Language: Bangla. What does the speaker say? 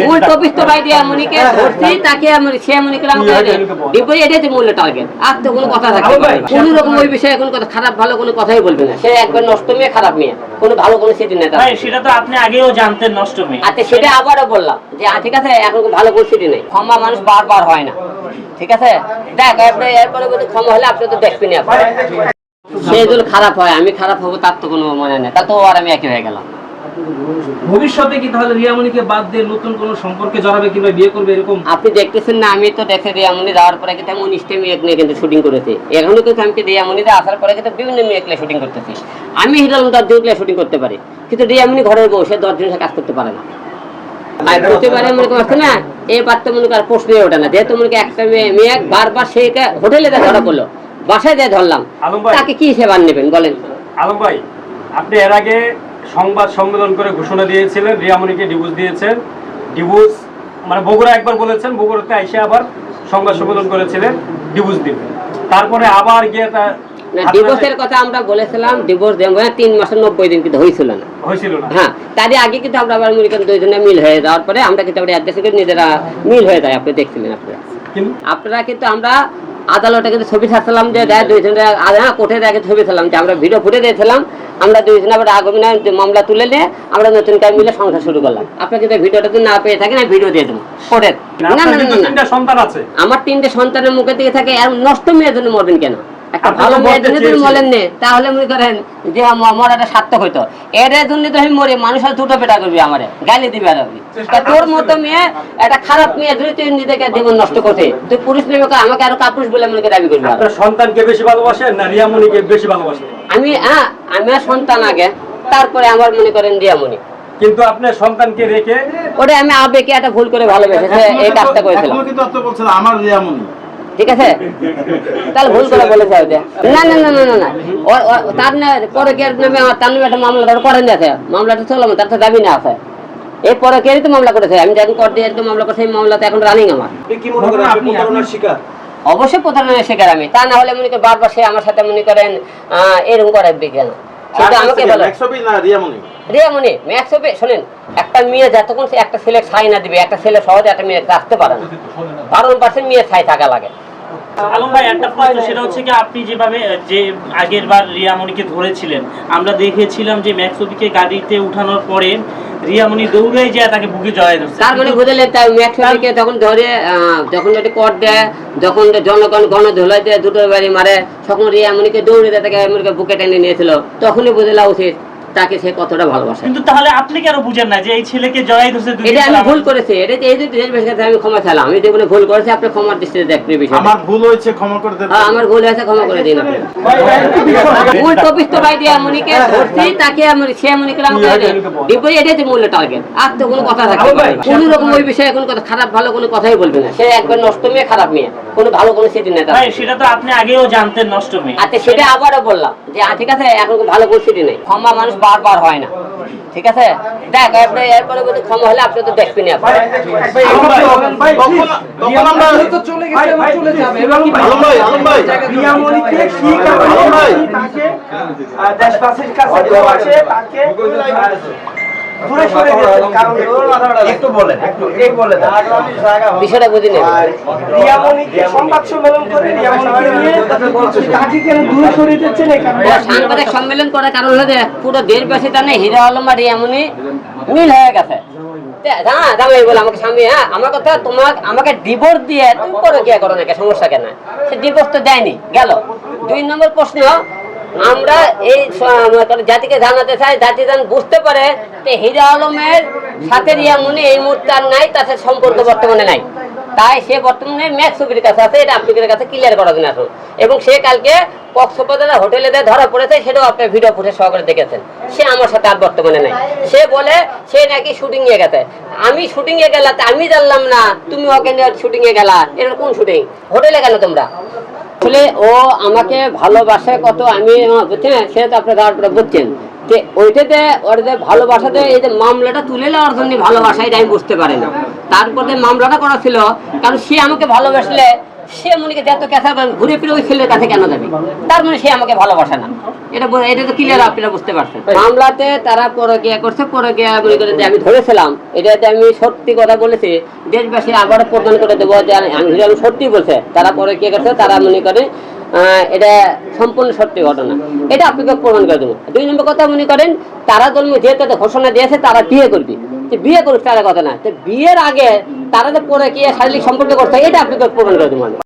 মূল টপিক তো ভাই দিয়া মনিকে ধরছি তাকে সে মনে করলাম ডিপোই এটাই মূল্য টার্গেট। আর তো কোনো কথা থাকবে কোনো রকম ওই বিষয়ে কোনো কথা খারাপ ভালো কোনো কথাই বলবে না। সে একবার নষ্ট মেয়ে খারাপ মেয়ে, কোনো ভালো কোনো সেটি নেই। ভাই সেটা তো আপনি আগেও জানতেন নষ্ট মেয়ে। আচ্ছা সেটা আবারও বললাম যে ঠিক আছে এখন ভালো পরিস্থিতি নেই, ক্ষমা মানুষ বারবার হয় না, ঠিক আছে। দেখ এরপরে বলতে ক্ষমা হলে আপনি তো দেখবেন সে যদি খারাপ হয় আমি খারাপ হবো তার তো কোনো মনে নেই, তা তো আর আমি একই হয়ে গেলাম। ভবিষ্যতে কি তাহলে রিয়ামণিকে বাদ দিয়ে নতুন কোনো সম্পর্কে জড়াবে কিংবা বিয়ে করবে এরকম? আপনি দেখতেছেন না, আমি তো দেখে রিয়ামণি যাওয়ার পরে কিন্তু আমি 19টা মেয়ে নিয়ে কিন্তু শুটিং করেছি। এখনো কিন্তু আমি রিয়ামণিতে আসার পরে কিন্তু বিভিন্ন মেয়েগুলো শুটিং করতেছি। আমি হিরো আলম 10 জনগুলো শুটিং করতে পারি, কিন্তু রিয়ামণি ঘরের বসে 10 জনের কাজ করতে পারে না। আর প্রতিবারে মনে করছে না এই বার তো মনে কর প্রশ্নই ওঠে না, যেহেতু মনে করি একটা মেয়ে বারবার সে হোটেলে ধরা পড়লো, বাসায় দিয়ে ধরলাম, তাকে কি সেবার নেবেন বলেন? আলম ভাই, আপনি এর আগে সংবাদ সম্মেলন করে ঘোষণা দিয়েছিলেন রিয়ামণিকে ডিভোর্স দিয়েছেন। ডিভোর্স মানে বগুড়া একবার বলেছেন, বগুড়াতে এসে আবার সংবাদ সম্মেলন করেছিলেন ডিভোর্স দিবেন, তারপরে আবার গিয়ে ডিভোর্সের কথা আমরা বলেছিলাম, ডিভোর্স দেব 3 মাসের 90 দিন কিন্তু হয়েছিল না। হ্যাঁ, তারই আগে কিন্তু আমরা আবার মনে করেন দুইজনে মিল হয়ে যাওয়ার পরে আমরা কিন্তু অ্যাডজাস্ট করে নিজেরা মিল হয়ে যায়। আপনি দেখছিলেন আপনারা কিন্তু আমরা আদালতে কিন্তু ছবি ছাড়ছিলাম যে দুইজনে কোর্টের আগে ছবি ছাড়লাম যে আমরা ভিডিও ফুটে দিয়েছিলাম, আমরা দুইজনে আবার আগামী মামলা তুলে নিয়ে আমরা নতুন কাজ মিলে সংসার শুরু করলাম। আপনি কিন্তু ভিডিওটা যদি না পেয়ে থাকেন আমি ভিডিও দিয়ে দেবো কোর্টের। না না না, সন্তান আছে আমার 3টে সন্তানের মুখে দিকে থাকে, আর নষ্ট মেয়ের জন্য মরবেন কেন? একটা ভালো মেয়ের জন্য যদি বলেন নে তাহলে মনে করেন যে আমার একটা সার্থক হইতো। এর জন্য তো আমি মরি, মানুষ আর দুটো পেটা করবি, আমারে গালি দিবি। আর তোর মতো মেয়ে একটা খারাপ মেয়ে যদি তুই নিজেকে জীবন নষ্ট করতে, তুই পুরুষ নেবে আমাকে আরো কাপুরুষ বলে মনে করে দাবি করবি। আপনার সন্তানকে বেশি ভালোবাসেন না রিয়ামণিকে বেশি ভালোবাসেন? আমি আমার সন্তান আগে, তারপরে আমার মনে করেন রিয়ামণি। কিন্তু আপনার সন্তানকে রেখে ওটা আমি আবেগে একটা ভুল করে ভালোবেসেছে এই কাজটা করেছিলাম। কিন্তু আপনি বলছেন আমার রিয়ামণি, ঠিক আছে, তাহলে ভুল করে বলেছে। না না না না না না, তার না পরে কে নামে তার নামে একটা মামলা করেন আছে, মামলাটা চললাম, তার তো দাবি না আছে। এরপরে কে তো মামলা করেছে, আমি যখন কোর্ট দিয়ে মামলা করছি, এই মামলাতে এখন রানিং আমার। অবশ্যই প্রতারণার শিকার আমি, তা না হলে মনে করেন বারবার সে আমার সাথে মনে করেন এরকম করে বিজ্ঞান। সেটা আমাকে বলে রিয়ামণি ম্যাক্সবে শোনেন, একটা মেয়ে যতক্ষণ সে একটা ছেলে ছাই না দিবে, একটা ছেলে সহজে একটা মেয়ে রাখতে পারে না, 12% মেয়ে ছাই থাকা লাগে। আলম ভাই একটা প্রশ্ন, সেটা হচ্ছে কি আপনি যেভাবে যে আগের বার রিয়ামণিকে ধরেছিলেন, আমরা দেখেছিলাম যে ম্যাক্সবিকে গাড়িতে উঠানোর পরে রিয়ামণি দৌড়ে যায় তাকে বুকে জড়ায় ধরছে। তার মানে বুঝলে তাই ম্যাক্সবিকে যখন ধরে যখন একটা কট দেয়, যখন জনগণ গণধোলাই দেয়, দুটোর বাড়ি মারে, তখন রিয়ামণিকে দৌড়ে দেয়, তাকে বুকে টেনে নিয়েছিল, তখনই বুঝলা উচিত তাকে সে কতটা ভালোবাসে। কিন্তু তাহলে আপনি কেন বুঝেন না যে এই ছেলেকে জড়াই ধরছে? এটা আমি ভুল করেছি, এটা এই যে আমি ক্ষমা চাইলাম, আমি যেগুলো ভুল করেছি আপনি ক্ষমার দৃষ্টিতে দেখবেন বিষয়। আমার ভুল হয়েছে, ক্ষমা করে দেন। আমার ভুল হয়েছে, ক্ষমা করে দিন। মূল টপিক তো ভাই দিয়া মনিকে ধরছি তাকে সে মনে করলাম ডিপোই এটাই মূল্য টার্গেট। আর তো কোনো কথা থাকবে কোনো রকম ওই বিষয়ে কোনো কথা খারাপ ভালো কোনো কথাই বলবে না। সে একবার নষ্ট মেয়ে খারাপ মেয়ে, কোনো ভালো কোনো সেটি নেই। ভাই সেটা তো আপনি আগেও জানতেন নষ্ট মেয়ে। আচ্ছা সেটা আবারও বললাম যে ঠিক আছে এখন ভালো পরিস্থিতি নেই, ক্ষমা মানুষ বারবার হয় না, ঠিক আছে। দেখ এরপরে বলতে ক্ষমা হলে আপনি তো দেখবেন। বিষয়টা বুঝি না, সাংবাদিক সম্মেলন করার কারণ হলো পুরো দেশবাসী জানে হিরো আলম আর রিয়ামণি মিল হয়ে গেছে। আমাকে স্বামী আমার কথা আমাকে ডিভোর্স দিয়ে তুমি পরে কি করো নাকি, সমস্যা কেন? সে ডিভোর্স তো দেয়নি গেল। 2 নম্বর প্রশ্ন, আমরা এই জাতিকে জানাতে চাই, জাতি যেন বুঝতে পারে যে হিরো আলমের সাথে রিয়ামণি এই মুহূর্তে আর নাই, তার সাথে সম্পর্ক বর্তমানে নাই। তাই সে বর্তমানে ম্যাক্সবির কাছে আছে, এটা আপনাদের কাছে ক্লিয়ার করা দিন এখন। এবং সে কালকে কক্সবাজার হোটেলে ধরা পড়েছে, সেটাও আপনি ভিডিও ফুটে সহকারে দেখেছেন। সে আমার সাথে আর বর্তমানে নাই। সে বলে সে নাকি শুটিং এ গেছে। আমি শুটিং এ গেলা আমি জানলাম না, তুমি ওকে নিয়ে শুটিং এ গেলা, এটা কোন শুটিং? হোটেলে গেল তোমরা? আসলে ও আমাকে ভালোবাসে কত আমি বুঝছেন, সে তো আপনারা বুঝছেন যে ওইটাতে ওর যে ভালোবাসাতে এই যে মামলাটা তুলে নেওয়ার জন্য ভালোবাসা, এটা আমি বুঝতে পারি না। তারপরে মামলাটা করা ছিল কারণ সে আমাকে ভালোবাসলে সে মনিকে যত ক্যাসার ঘুরে ফিরে ওই ছেলের কাছে কেন যাবে? তার মানে সে আমাকে ভালোবাসে না। এটা তো ক্লিয়ার, আপনারা বুঝতে পারছেন। মামলাতে তারা পরকীয়া করছে, পরকীয়া মনে করে যে আমি ধরেছিলাম, এটাতে আমি সত্যি কথা বলেছি, দেশবাসী আবার প্রমাণ করে দেবো যে আমি সত্যি বলছে তারা পরকীয়া করছে, তারা মনে করে এটা সম্পূর্ণ সত্যি ঘটনা, এটা আপনাকে প্রমাণ করে দেবো। 2 নম্বর কথা মনে করেন তারা জন্ম যেহেতু ঘোষণা দিয়েছে তারা বিয়ে করবে, বিয়ে করুক তারা কথা না, বিয়ের আগে তারা যে পরকীয়া শারীরিক সম্পর্ক করছে এটা আপনাকে প্রমাণ করে দেবো।